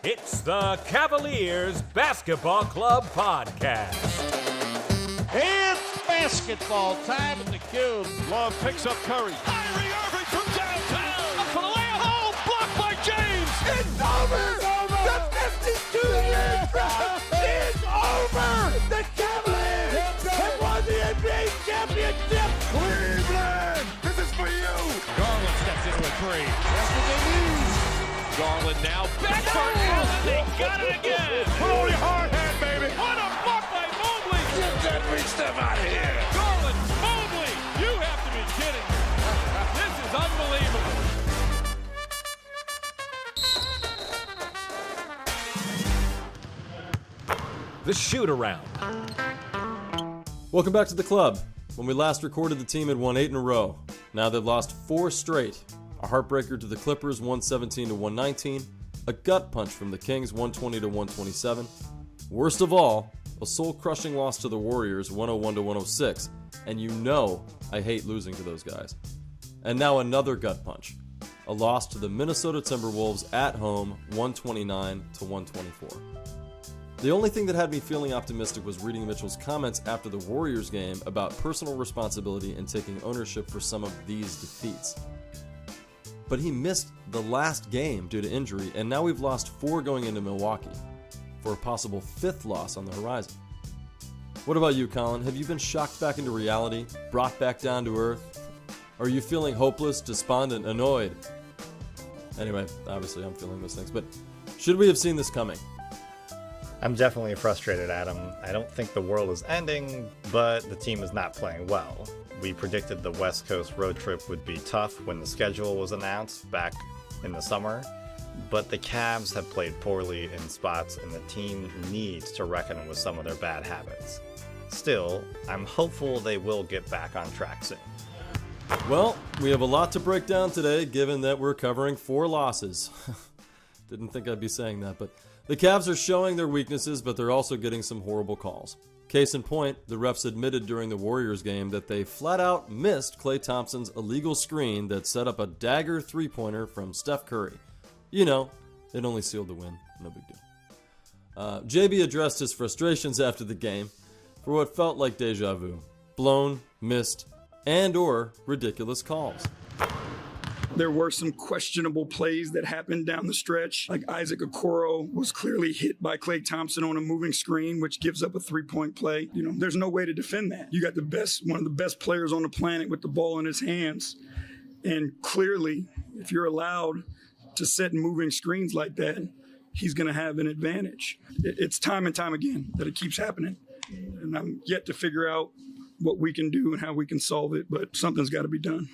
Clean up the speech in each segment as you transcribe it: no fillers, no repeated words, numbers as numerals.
It's the Cavaliers Basketball Club Podcast. It's basketball time at the Cube. Love picks up Curry. Kyrie Irving from downtown. Up for the layup. Oh, blocked by James. It's over. The 52-year drought is over. The Cavaliers have won the NBA championship. Cleveland, this is for you. Garland steps into a three. That's what they need. Garland now back for Allen. They got it again. Put on your hard hat, baby. What a block by Mobley. Get that big stuff out of here. Garland, Mobley. You have to be kidding me. This is unbelievable. The shoot-around. Welcome back to the club. When we last recorded, the team had won 8 in a row. Now they've lost 4 straight. A heartbreaker to the Clippers, 117-119. A gut punch from the Kings, 120-127. Worst of all, a soul-crushing loss to the Warriors, 101-106. And you know I hate losing to those guys. And now another gut punch. A loss to the Minnesota Timberwolves at home, 129-124. The only thing that had me feeling optimistic was reading Mitchell's comments after the Warriors game about personal responsibility and taking ownership for some of these defeats. But he missed the last game due to injury, and now we've lost 4 going into Milwaukee, for a possible 5th loss on the horizon. What about you, Colin? Have you been shocked back into reality, brought back down to earth? Are you feeling hopeless, despondent, annoyed? Anyway, obviously I'm feeling those things, but should we have seen this coming? I'm definitely frustrated, Adam. I don't think the world is ending, but the team is not playing well. We predicted the West Coast road trip would be tough when the schedule was announced back in the summer, but the Cavs have played poorly in spots and the team needs to reckon with some of their bad habits. Still, I'm hopeful they will get back on track soon. Well, we have a lot to break down today, given that we're covering 4 losses. Didn't think I'd be saying that, but the Cavs are showing their weaknesses, but they're also getting some horrible calls. Case in point, the refs admitted during the Warriors game that they flat out missed Klay Thompson's illegal screen that set up a dagger three-pointer from Steph Curry. You know, it only sealed the win. No big deal. JB addressed his frustrations after the game for what felt like deja vu. Blown, missed, and or ridiculous calls. There were some questionable plays that happened down the stretch. Like Isaac Okoro was clearly hit by Klay Thompson on a moving screen, which gives up a 3-point play. You know, there's no way to defend that. You got one of the best players on the planet with the ball in his hands. And clearly, if you're allowed to set moving screens like that, he's going to have an advantage. It's time and time again that it keeps happening. And I'm yet to figure out what we can do and how we can solve it, but something's got to be done.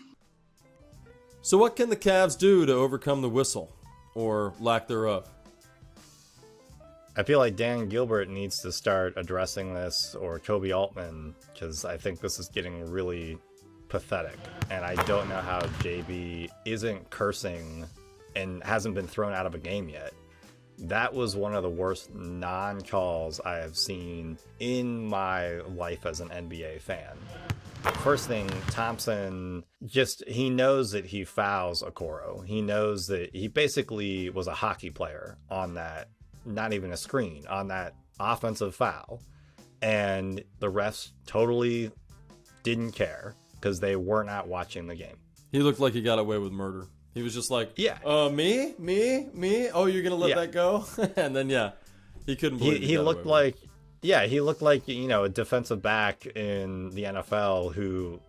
So what can the Cavs do to overcome the whistle, or lack thereof? I feel like Dan Gilbert needs to start addressing this, or Kobe Altman, because I think this is getting really pathetic. And I don't know how JB isn't cursing and hasn't been thrown out of a game yet. That was one of the worst non-calls I have seen in my life as an NBA fan. First thing, Thompson he knows that he fouls Okoro. He knows that he basically was a hockey player on that, not even a screen, on that offensive foul. And the refs totally didn't care because they were not watching the game. He looked like he got away with murder. He was just like, yeah, me? Oh, you're going to let that go? And then, he couldn't believe he looked like, he looked like, a defensive back in the NFL who,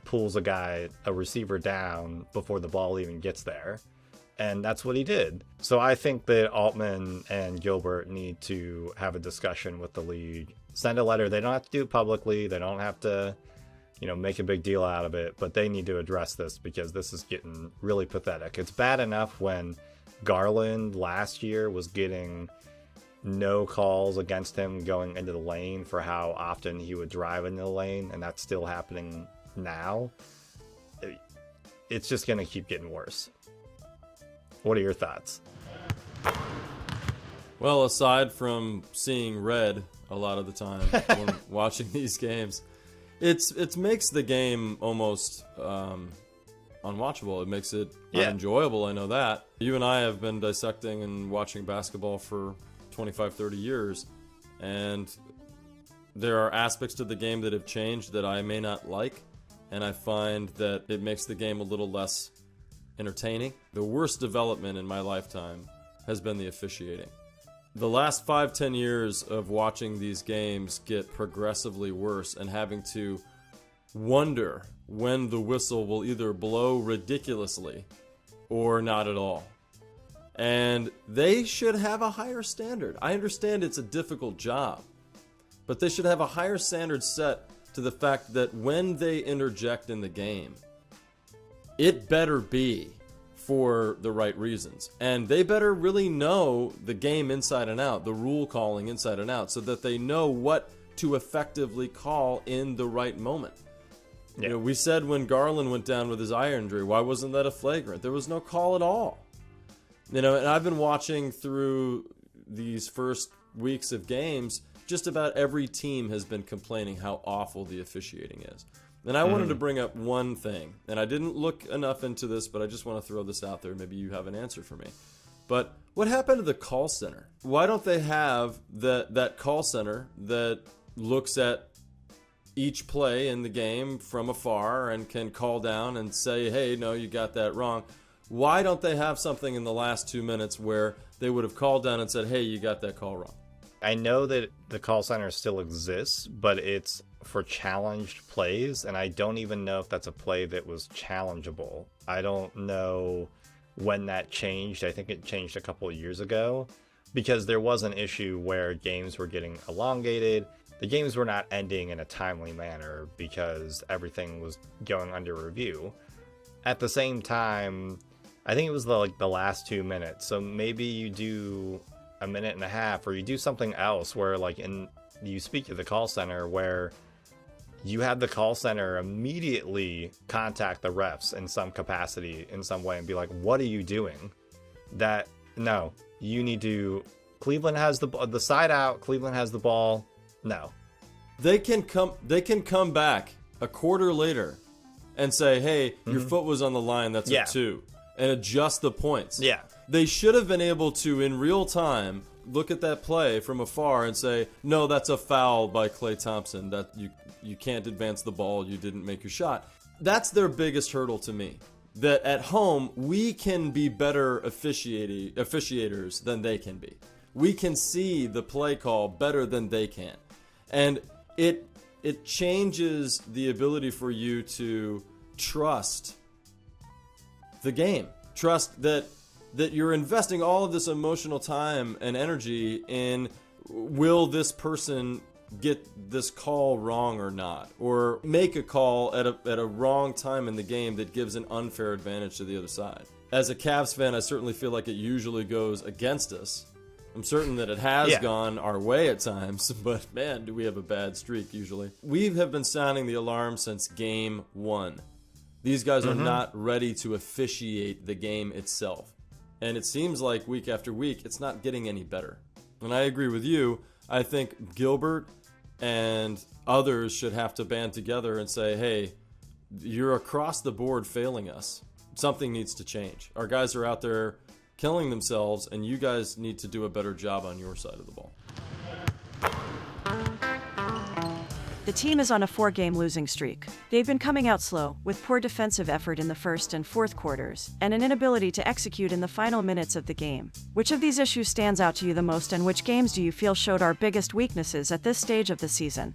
pulls a receiver down before the ball even gets there. And that's what he did. So I think that Altman and Gilbert need to have a discussion with the league. Send a letter. They don't have to do it publicly. They don't have to, make a big deal out of it. But they need to address this because this is getting really pathetic. It's bad enough when Garland last year was getting no calls against him going into the lane for how often he would drive into the lane, and that's still happening now. It's just going to keep getting worse. What are your thoughts? Well, aside from seeing red a lot of the time when watching these games, it makes the game almost unwatchable. It makes it unenjoyable, I know that. You and I have been dissecting and watching basketball for 25, 30 years, and there are aspects to the game that have changed that I may not like, and I find that it makes the game a little less entertaining. The worst development in my lifetime has been the officiating. The last 5-10 years of watching these games get progressively worse and having to wonder when the whistle will either blow ridiculously or not at all. And they should have a higher standard. I understand it's a difficult job, but they should have a higher standard set to the fact that when they interject in the game, it better be for the right reasons. And they better really know the game inside and out, the rule calling inside and out, so that they know what to effectively call in the right moment. Yeah. You know, we said when Garland went down with his eye injury, why wasn't that a flagrant? There was no call at all. You know, and I've been watching through these first weeks of games, just about every team has been complaining how awful the officiating is. And I wanted to bring up one thing, and I didn't look enough into this, but I just want to throw this out there. Maybe you have an answer for me. But what happened to the call center? Why don't they have that call center that looks at each play in the game from afar and can call down and say, hey, no, you got that wrong? Why don't they have something in the last 2 minutes where they would have called down and said, hey, you got that call wrong? I know that the call center still exists, but it's for challenged plays, and I don't even know if that's a play that was challengeable. I don't know when that changed. I think it changed a couple of years ago, because there was an issue where games were getting elongated. The games were not ending in a timely manner because everything was going under review. At the same time, I think it was the last 2 minutes, so maybe you do a minute and a half, or you do something else where you speak to the call center where you have the call center immediately contact the refs in some capacity, in some way, and be like, what are you doing? No, you need to, Cleveland has the side out, Cleveland has the ball. No. They can come back a quarter later and say, hey, your foot was on the line, that's a 2, and adjust the points. Yeah. They should have been able to, in real time, look at that play from afar and say, no, that's a foul by Klay Thompson, that you can't advance the ball, you didn't make your shot. That's their biggest hurdle to me. That at home, we can be better officiators than they can be. We can see the play call better than they can. And it changes the ability for you to trust the game. Trust that you're investing all of this emotional time and energy in, will this person get this call wrong or not? Or make a call at a wrong time in the game that gives an unfair advantage to the other side. As a Cavs fan, I certainly feel like it usually goes against us. I'm certain that it has gone our way at times, but man, do we have a bad streak usually. We have been sounding the alarm since game 1. These guys are not ready to officiate the game itself. And it seems like week after week, it's not getting any better. And I agree with you. I think Gilbert and others should have to band together and say, hey, you're across the board failing us. Something needs to change. Our guys are out there killing themselves, and you guys need to do a better job on your side of the ball. The team is on a 4-game losing streak. They've been coming out slow, with poor defensive effort in the first and fourth quarters, and an inability to execute in the final minutes of the game. Which of these issues stands out to you the most, and which games do you feel showed our biggest weaknesses at this stage of the season?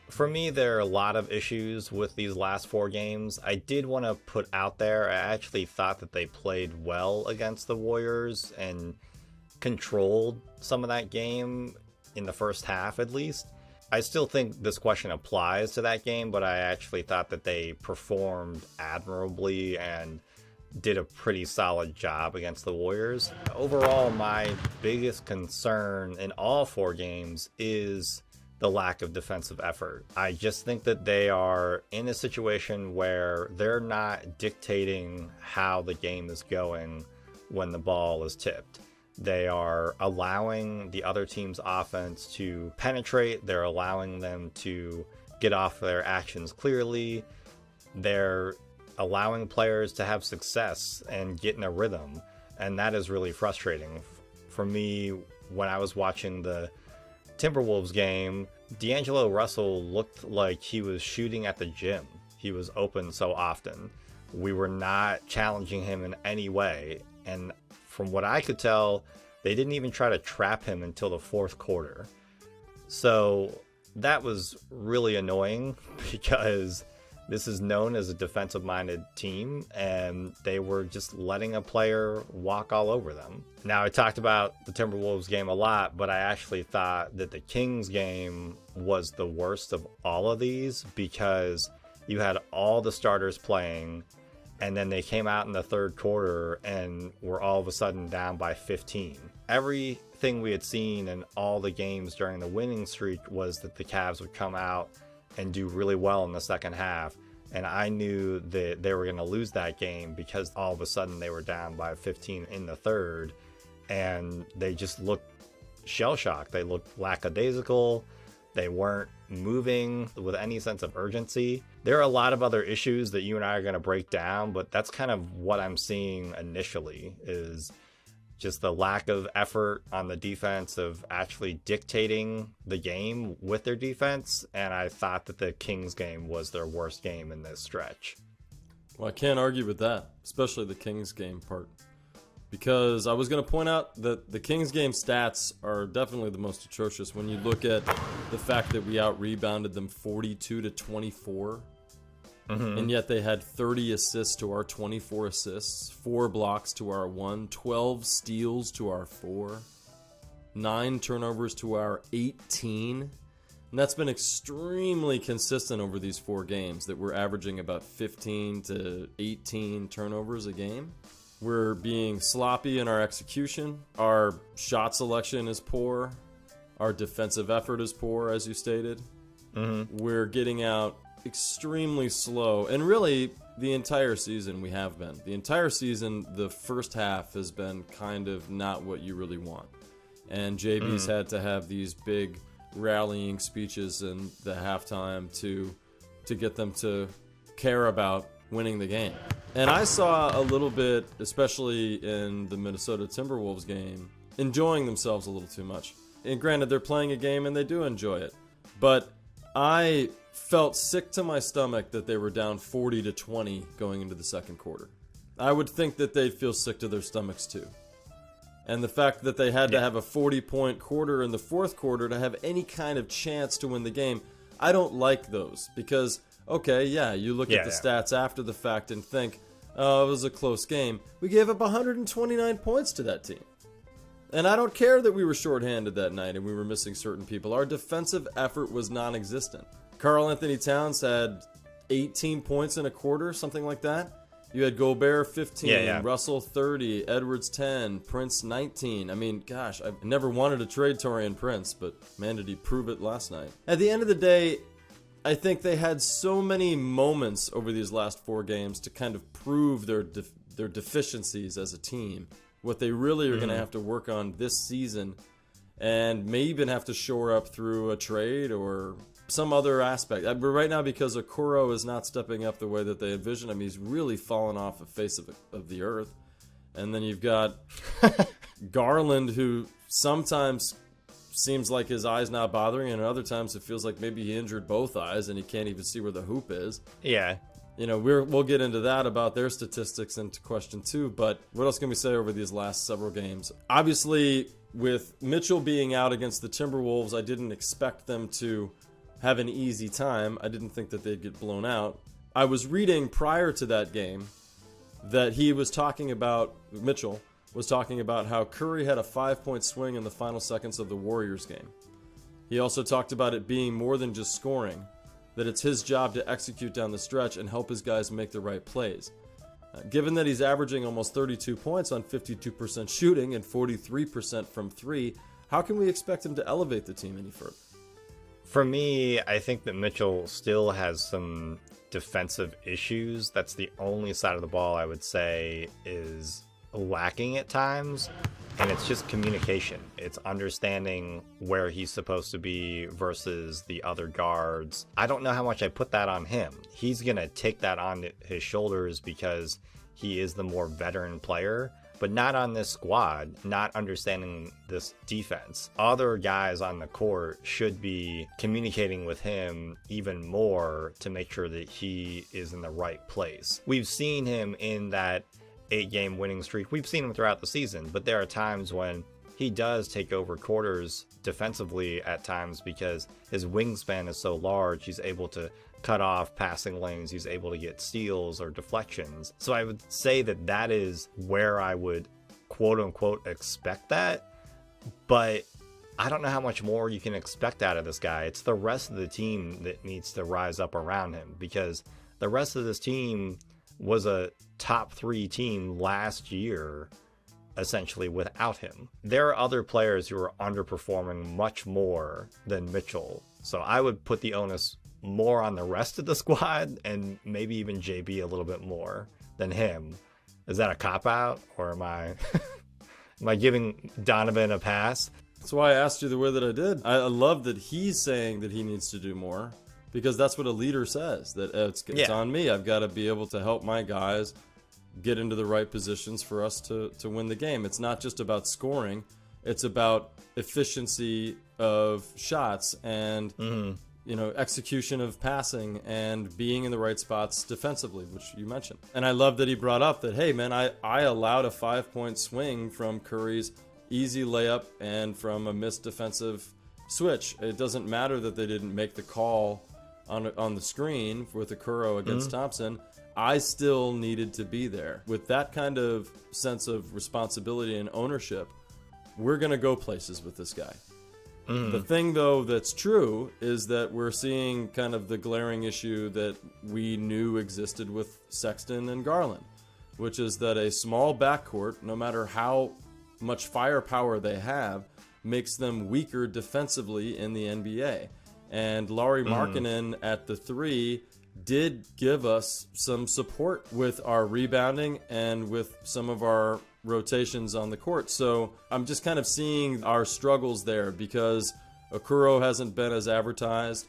For me, there are a lot of issues with these last 4 games. I did want to put out there, I actually thought that they played well against the Warriors and controlled some of that game in the first half at least. I still think this question applies to that game, but I actually thought that they performed admirably and did a pretty solid job against the Warriors. Overall, my biggest concern in all 4 games is the lack of defensive effort. I just think that they are in a situation where they're not dictating how the game is going when the ball is tipped. They are allowing the other team's offense to penetrate. They're allowing them to get off their actions clearly. They're allowing players to have success and get in a rhythm. And that is really frustrating. For me, when I was watching the Timberwolves game, D'Angelo Russell looked like he was shooting at the gym. He was open so often. We were not challenging him in any way. And from what I could tell, they didn't even try to trap him until the fourth quarter. So that was really annoying because this is known as a defensive-minded team, and they were just letting a player walk all over them. Now, I talked about the Timberwolves game a lot, but I actually thought that the Kings game was the worst of all of these because you had all the starters playing, and then they came out in the third quarter and were all of a sudden down by 15. Everything we had seen in all the games during the winning streak was that the Cavs would come out and do really well in the second half. And I knew that they were going to lose that game because all of a sudden they were down by 15 in the third. And they just looked shell-shocked. They looked lackadaisical. They weren't moving with any sense of urgency. There are a lot of other issues that you and I are going to break down, but that's kind of what I'm seeing initially is just the lack of effort on the defense of actually dictating the game with their defense. And I thought that the Kings game was their worst game in this stretch. Well, I can't argue with that, especially the Kings game part. Because I was going to point out that the Kings game stats are definitely the most atrocious when you look at the fact that we out-rebounded them 42-24. And yet they had 30 assists to our 24 assists, 4 blocks to our 1, 12 steals to our 4, 9 turnovers to our 18. And that's been extremely consistent over these 4 games, that we're averaging about 15 to 18 turnovers a game. We're being sloppy in our execution. Our shot selection is poor. Our defensive effort is poor, as you stated. We're getting out extremely slow, and really the entire season we have been. The entire season, the first half has been kind of not what you really want. And JB's had to have these big rallying speeches in the halftime to get them to care about winning the game. And I saw a little bit, especially in the Minnesota Timberwolves game, enjoying themselves a little too much. And granted, they're playing a game and they do enjoy it. But I felt sick to my stomach that they were down 40-20 going into the second quarter. I would think that they'd feel sick to their stomachs too. And the fact that they had to have a 40-point quarter in the fourth quarter to have any kind of chance to win the game, I don't like those. Because, okay, yeah, you look at the stats after the fact and think, oh, it was a close game. We gave up 129 points to that team. And I don't care that we were shorthanded that night and we were missing certain people. Our defensive effort was non-existent. Karl Anthony Towns had 18 points in a quarter, something like that. You had Gobert 15, Russell 30, Edwards 10, Prince 19. I mean, gosh, I never wanted to trade Taurean Prince, but man, did he prove it last night. At the end of the day, I think they had so many moments over these last 4 games to kind of prove their deficiencies as a team. What they really are going to have to work on this season, and may even have to shore up through a trade or some other aspect. But right now, because Okoro is not stepping up the way that they envision him, he's really fallen off the face of the earth. And then you've got Garland, who sometimes seems like his eye's not bothering, and other times it feels like maybe he injured both eyes and he can't even see where the hoop is. Yeah. You know, we'll get into that about their statistics into question 2, but what else can we say over these last several games? Obviously, with Mitchell being out against the Timberwolves, I didn't expect them to have an easy time. I didn't think that they'd get blown out. I was reading prior to that game that he was talking about, Mitchell was talking about how Curry had a 5-point swing in the final seconds of the Warriors game. He also talked about it being more than just scoring, that it's his job to execute down the stretch and help his guys make the right plays. Given that he's averaging almost 32 points on 52% shooting and 43% from 3, how can we expect him to elevate the team any further? For me, I think that Mitchell still has some defensive issues. That's the only side of the ball I would say is lacking at times. And it's just communication. It's understanding where he's supposed to be versus the other guards. I don't know how much I put that on him. He's going to take that on his shoulders because he is the more veteran player, but not on this squad, not understanding this defense. Other guys on the court should be communicating with him even more to make sure that he is in the right place. We've seen him in that 8-game winning streak. We've seen him throughout the season, but there are times when he does take over quarters defensively at times because his wingspan is so large. He's able to cut off passing lanes. He's able to get steals or deflections. So I would say that that is where I would quote unquote expect that, but I don't know how much more you can expect out of this guy. It's the rest of the team that needs to rise up around him, because the rest of this team was a top 3 team last year, essentially without him. There are other players who are underperforming much more than Mitchell. So I would put the onus more on the rest of the squad, and maybe even JB a little bit more than him. Is that a cop-out, or am I am I giving Donovan a pass? That's why I asked you the way that I did. I love that he's saying that he needs to do more, because that's what a leader says, that it's on me. I've got to be able to help my guys get into the right positions for us to win the game. It's not just about scoring. It's about efficiency of shots and execution of passing and being in the right spots defensively, which you mentioned. And I love that he brought up that, hey, man, I allowed a 5-point swing from Curry's easy layup and from a missed defensive switch. It doesn't matter that they didn't make the call on the screen with Okoro against Thompson. I still needed to be there. With that kind of sense of responsibility and ownership, we're going to go places with this guy. The thing, though, that's true is that we're seeing kind of the glaring issue that we knew existed with Sexton and Garland, which is that a small backcourt, no matter how much firepower they have, makes them weaker defensively in the NBA. And Lauri Markkanen at the 3 did give us some support with our rebounding and with some of our rotations on the court. So I'm just kind of seeing our struggles there, because Okoro hasn't been as advertised.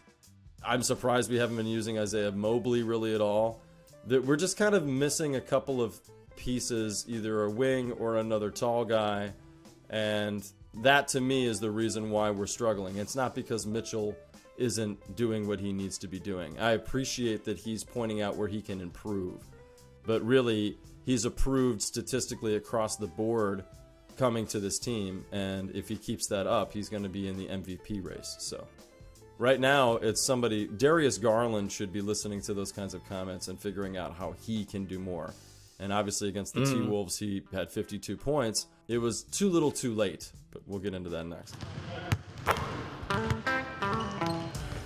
I'm surprised we haven't been using Isaiah Mobley really at all. That we're just kind of missing a couple of pieces, either a wing or another tall guy. And that to me is the reason why we're struggling. It's not because Mitchell isn't doing what he needs to be doing. I appreciate that he's pointing out where he can improve, but really he's improved statistically across the board coming to this team, and if he keeps that up, he's going to be in the MVP race. So right now it's somebody, Darius Garland should be listening to those kinds of comments and figuring out how he can do more. And obviously against the T-Wolves, he had 52 points. It was too little too late, but we'll get into that next.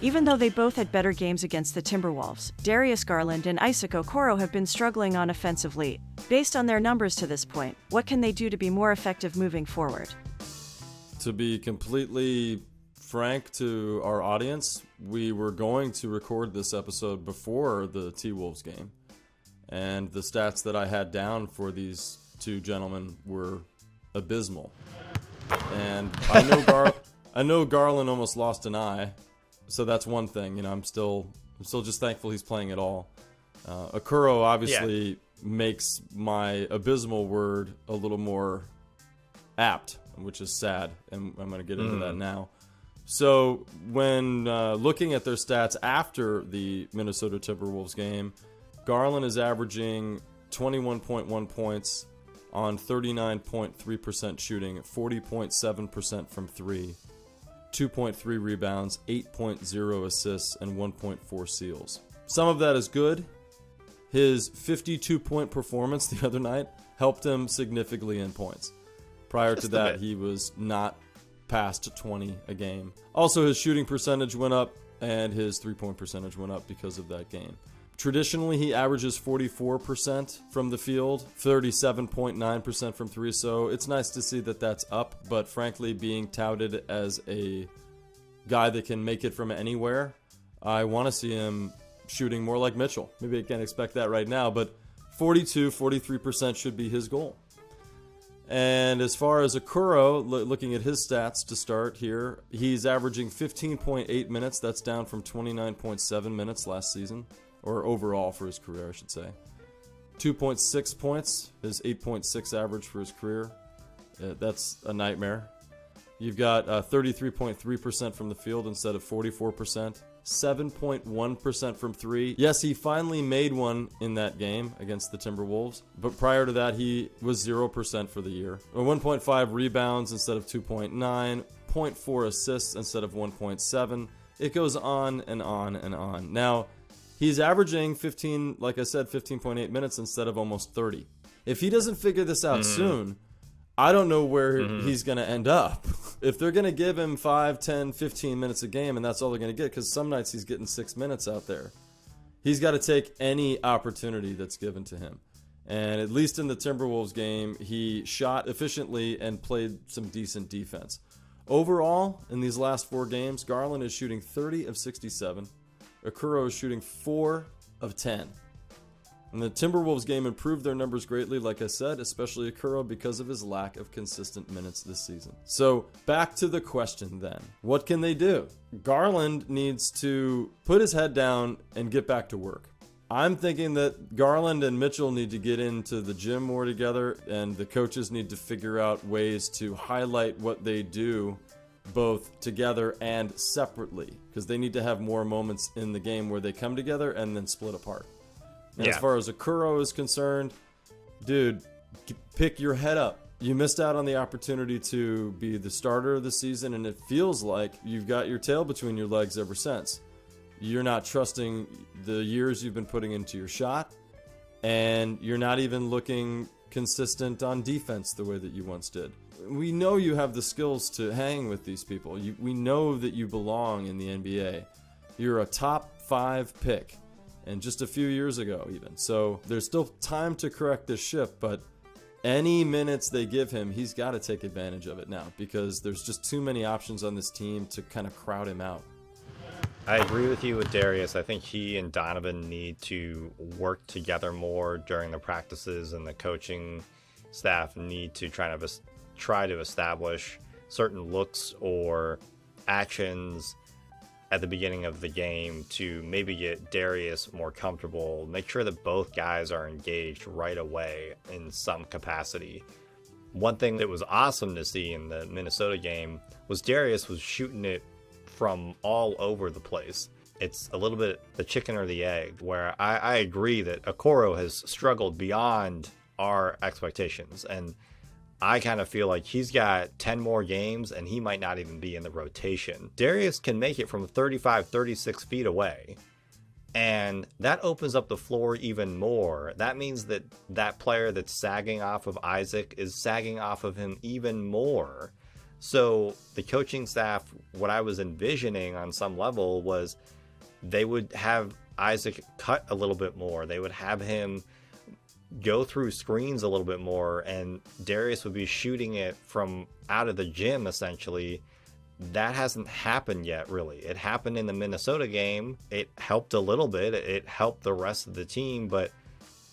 Even though they both had better games against the Timberwolves, Darius Garland and Isaac Okoro have been struggling on offensively. Based on their numbers to this point, what can they do to be more effective moving forward? To be completely frank to our audience, we were going to record this episode before the T-Wolves game, and the stats that I had down for these two gentlemen were abysmal. And I know Garland almost lost an eye. So that's one thing, I'm still just thankful he's playing at all. Okoro obviously makes my abysmal word a little more apt, which is sad, and I'm going to get into that now. So when looking at their stats after the Minnesota Timberwolves game, Garland is averaging 21.1 points on 39.3% shooting, 40.7% from 3. 2.3 rebounds, 8.0 assists, and 1.4 steals. Some of that is good. His 52-point performance the other night helped him significantly in points. Prior to that, he was not past 20 a game. Also, his shooting percentage went up, and his three-point percentage went up because of that game. Traditionally, he averages 44% from the field, 37.9% from 3, so it's nice to see that that's up, but frankly, being touted as a guy that can make it from anywhere, I want to see him shooting more like Mitchell. Maybe I can't expect that right now, but 43% should be his goal. And as far as Okoro, looking at his stats to start here, he's averaging 15.8 minutes. That's down from 29.7 minutes last season, or overall for his career, I should say. 2.6 points, his 8.6 average for his career. That's a nightmare. You've got 33.3% from the field instead of 44%. 7.1% from three. Yes, he finally made one in that game against the Timberwolves, but prior to that, he was 0% for the year. 1.5 rebounds instead of 2.9, 0.4 assists instead of 1.7. It goes on and on and on. Now, he's averaging 15.8 minutes instead of almost 30. If he doesn't figure this out soon, I don't know where he's going to end up. If they're going to give him 5, 10, 15 minutes a game, and that's all they're going to get, because some nights he's getting 6 minutes out there, he's got to take any opportunity that's given to him. And at least in the Timberwolves game, he shot efficiently and played some decent defense. Overall, in these last 4 games, Garland is shooting 30 of 67. Okoro is shooting 4 of 10. And the Timberwolves game improved their numbers greatly, like I said, especially Okoro because of his lack of consistent minutes this season. So back to the question then. What can they do? Garland needs to put his head down and get back to work. I'm thinking that Garland and Mitchell need to get into the gym more together, and the coaches need to figure out ways to highlight what they do both together and separately, because they need to have more moments in the game where they come together and then split apart. And as far as Okoro is concerned, dude, pick your head up. You missed out on the opportunity to be the starter of the season, and it feels like you've got your tail between your legs ever since. You're not trusting the years you've been putting into your shot, and you're not even looking consistent on defense the way that you once did. We know you have the skills to hang with these people. We know that you belong in the NBA. You're a top 5 pick. And just a few years ago even. So there's still time to correct this ship, but any minutes they give him, he's got to take advantage of it now, because there's just too many options on this team to kind of crowd him out. I agree with you with Darius. I think he and Donovan need to work together more during the practices, and the coaching staff need to try to establish certain looks or actions at the beginning of the game to maybe get Darius more comfortable, make sure that both guys are engaged right away in some capacity. One thing that was awesome to see in the Minnesota game was Darius was shooting it from all over the place. It's a little bit the chicken or the egg, where I agree that Okoro has struggled beyond our expectations, and I kind of feel like he's got 10 more games and he might not even be in the rotation. Darius can make it from 35, 36 feet away, and that opens up the floor even more. That means that that player that's sagging off of Isaac is sagging off of him even more. So the coaching staff, what I was envisioning on some level was they would have Isaac cut a little bit more. They would have him go through screens a little bit more, and Darius would be shooting it from out of the gym essentially. That hasn't happened yet, really. It happened in the Minnesota game. It helped a little bit. It helped the rest of the team, but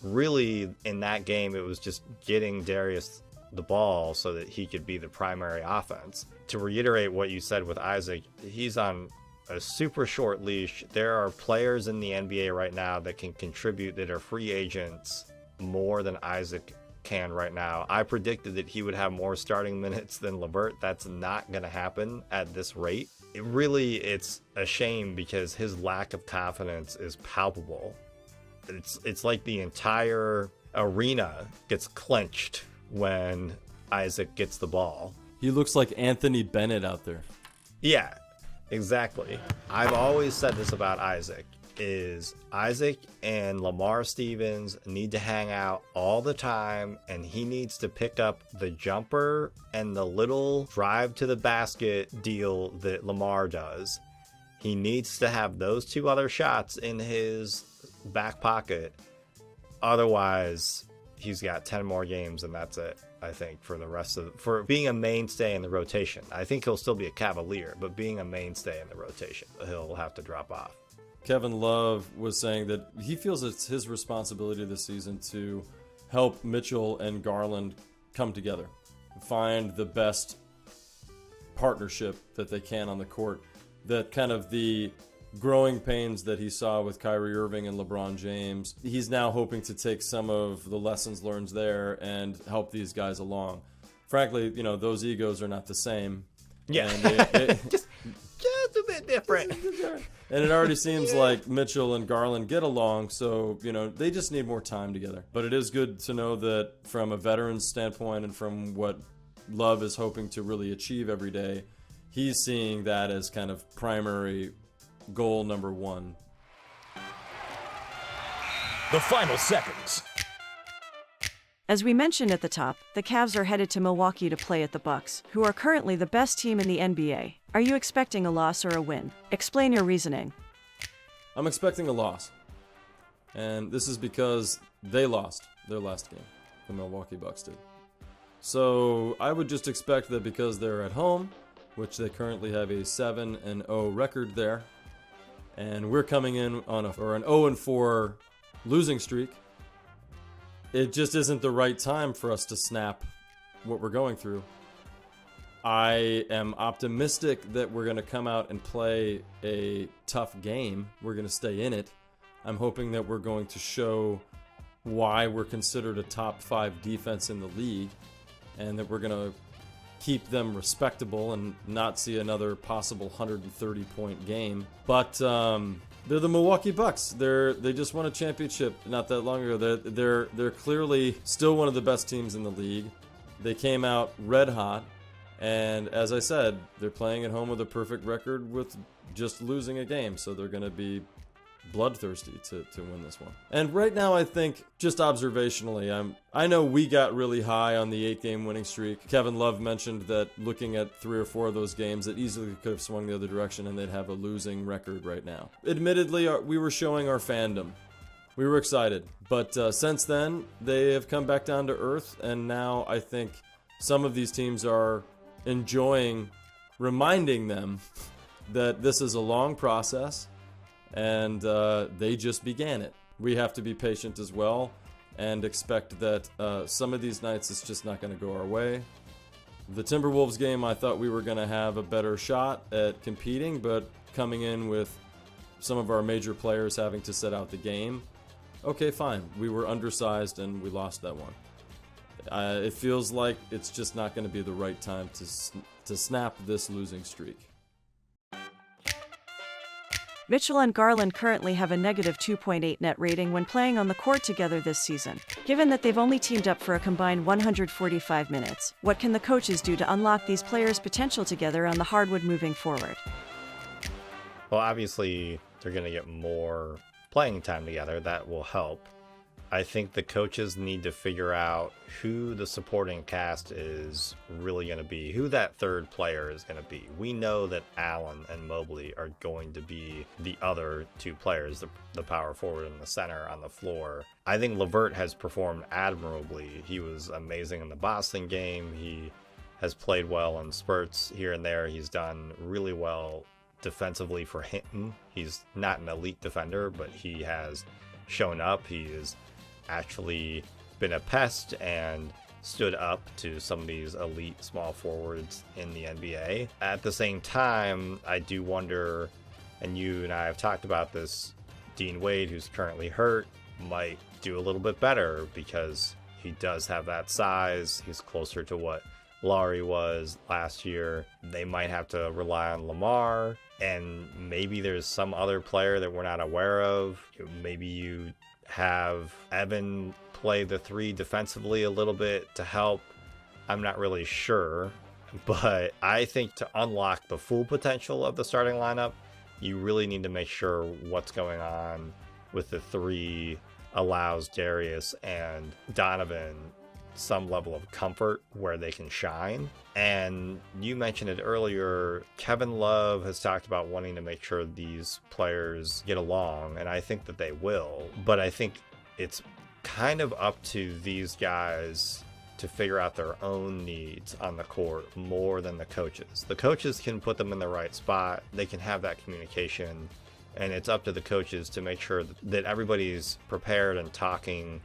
really in that game it was just getting Darius the ball so that he could be the primary offense. To reiterate what you said with Isaac, he's on a super short leash. There are players in the NBA right now that can contribute, that are free agents, more than Isaac can right now. I predicted that he would have more starting minutes than LeVert. That's not going to happen at this rate. It's a shame because his lack of confidence is palpable. It's like the entire arena gets clenched when Isaac gets the ball. He looks like Anthony Bennett out there. Yeah, exactly. I've always said this about Isaac, is Isaac and Lamar Stevens need to hang out all the time, and he needs to pick up the jumper and the little drive to the basket deal that Lamar does. He needs to have those two other shots in his back pocket. Otherwise, he's got 10 more games and that's it, I think, for being a mainstay in the rotation. I think he'll still be a Cavalier, but being a mainstay in the rotation, he'll have to drop off. Kevin Love was saying that he feels it's his responsibility this season to help Mitchell and Garland come together. find the best partnership that they can on the court. That kind of the growing pains that he saw with Kyrie Irving and LeBron James, he's now hoping to take some of the lessons learned there and help these guys along. Frankly, those egos are not the same. Yeah. And just a bit different. And it already seems like Mitchell and Garland get along, so, they just need more time together. But it is good to know that from a veteran's standpoint and from what Love is hoping to really achieve every day, he's seeing that as kind of primary goal number one. The final seconds. As we mentioned at the top, the Cavs are headed to Milwaukee to play at the Bucks, who are currently the best team in the NBA. Are you expecting a loss or a win? Explain your reasoning. I'm expecting a loss. And this is because they lost their last game. The Milwaukee Bucks did. So I would just expect that because they're at home, which they currently have a 7-0 record there, and we're coming in on an 0-4 losing streak, it just isn't the right time for us to snap what we're going through. I am optimistic that we're going to come out and play a tough game. We're going to stay in it. I'm hoping that we're going to show why we're considered a top 5 defense in the league, and that we're going to keep them respectable and not see another possible 130-point game. But they're the Milwaukee Bucks. They just won a championship not that long ago. They're clearly still one of the best teams in the league. They came out red hot, and as I said, they're playing at home with a perfect record with just losing a game, so they're going to be bloodthirsty to win this one. And right now, I think, just observationally, I know we got really high on the 8-game winning streak. Kevin Love mentioned that looking at 3 or 4 of those games, it easily could have swung the other direction and they'd have a losing record right now. Admittedly, we were showing our fandom. We were excited. But since then, they have come back down to earth, and now I think some of these teams are enjoying reminding them that this is a long process, and they just began it. We have to be patient as well and expect that some of these nights it's just not going to go our way. The Timberwolves game, I thought we were going to have a better shot at competing, but coming in with some of our major players having to sit out the game, okay, fine. We were undersized and we lost that one. It feels like it's just not going to be the right time to snap this losing streak. Mitchell and Garland currently have a negative 2.8 net rating when playing on the court together this season. Given that they've only teamed up for a combined 145 minutes, what can the coaches do to unlock these players' potential together on the hardwood moving forward? Well, obviously, they're going to get more playing time together. That will help. I think the coaches need to figure out who the supporting cast is really going to be, who that third player is going to be. We know that Allen and Mobley are going to be the other 2 players, the power forward and the center on the floor. I think LeVert has performed admirably. He was amazing in the Boston game. He has played well in spurts here and there. He's done really well defensively for Hinton. He's not an elite defender, but he has shown up. He is actually been a pest and stood up to some of these elite small forwards in the NBA. At the same time, I do wonder, and you and I have talked about this, Dean Wade, who's currently hurt, might do a little bit better because he does have that size. He's closer to what Laurie was last year. They might have to rely on Lamar, and maybe there's some other player that we're not aware of. Maybe you have Evan play the 3 defensively a little bit to help. I'm not really sure, but I think to unlock the full potential of the starting lineup, you really need to make sure what's going on with the 3 allows Darius and Donovan some level of comfort where they can shine. And you mentioned it earlier, Kevin Love has talked about wanting to make sure these players get along, and I think that they will. But I think it's kind of up to these guys to figure out their own needs on the court more than the coaches. The coaches can put them in the right spot. They can have that communication, and it's up to the coaches to make sure that everybody's prepared and talking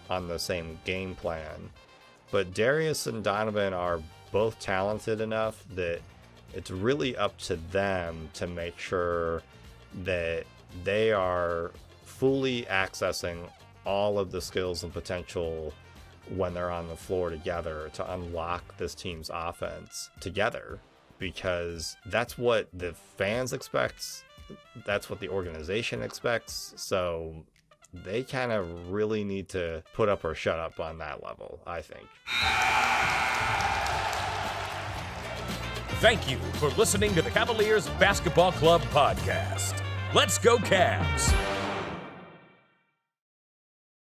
on the same game plan. But Darius and Donovan are both talented enough that it's really up to them to make sure that they are fully accessing all of the skills and potential when they're on the floor together to unlock this team's offense together, because that's what the fans expect. That's what the organization expects. So they kind of really need to put up or shut up on that level, I think. Thank you for listening to the Cavaliers Basketball Club podcast. Let's go Cavs!